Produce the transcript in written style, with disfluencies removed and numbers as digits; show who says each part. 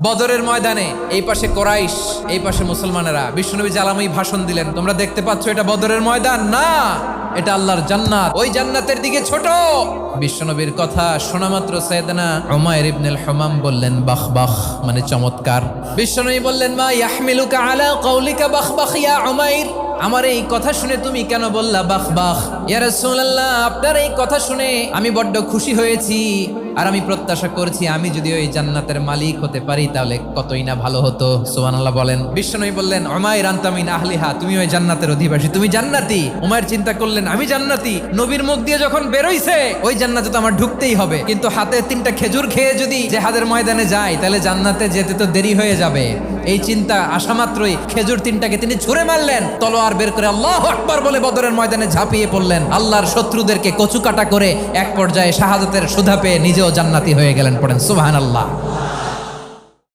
Speaker 1: বদরের ময়দানে এই পাশে কোরাইশ, এই পাশে মুসলমানেরা। বিশ্বনবী জালাময়ী ভাষণ দিলেন, তোমরা দেখতে পাচ্ছ এটা বদরের ময়দান না, এটা আল্লাহর জান্নাত, ওই জান্নাতের দিকে ছোট। বিশ্বনবীর কথা শোনা মাত্র সাইয়েদনা উমাইর ইবনুল হুমাম বললেন বাখ বাখ, মানে চমৎকার। বিশ্বনবী বললেন মা ইয়াহমিলুকা আলা কওলিকা বাখ বাখ ইয়া উমাইর, আমার এই কথা শুনে তুমি কেন বললা বাখ বাখ? ইয়া রাসূলুল্লাহ, আপনার এই কথা শুনে আমি বড্ড খুশি হয়েছি, আর আমি প্রত্যাশা করছি আমি যদি ওই জান্নাতের মালিক হতে পারি তাহলে কতই না ভালো হতো। সুবহানাল্লাহ বলেন। বিশ্বনবী বললেন উমাইর আনতা মিন আহলিহা, তুমি ওই জান্নাতের অধিবাসী, তুমি জান্নাতি। উমাইর চিন্তা করলেন আমি জান্নাতি, নবীর মুখ দিয়ে যখন বেরোইছে ওই জান্নাতে তো আমার ঢুকতেই হবে, কিন্তু হাতে 3টা খেজুর খেয়ে যদি জেহাদের ময়দানে যাই তাহলে জান্নাতে যেতে তো দেরি হয়ে যাবে। এই চিন্তা আসা মাত্রই খেজুর 3টাকে তিনি ছুঁড়ে মারলেন, তলোয়ার বের করে আল্লাহু আকবার বলে বদরের ময়দানে ঝাঁপিয়ে পড়লেন। আল্লাহর শত্রুদেরকে কচুকাটা করে এক পর্যায়ে শাহাদাতের সুধা পেয়ে নিজেও জান্নাতি হয়ে গেলেন। পড়েন সুবহানাল্লাহ।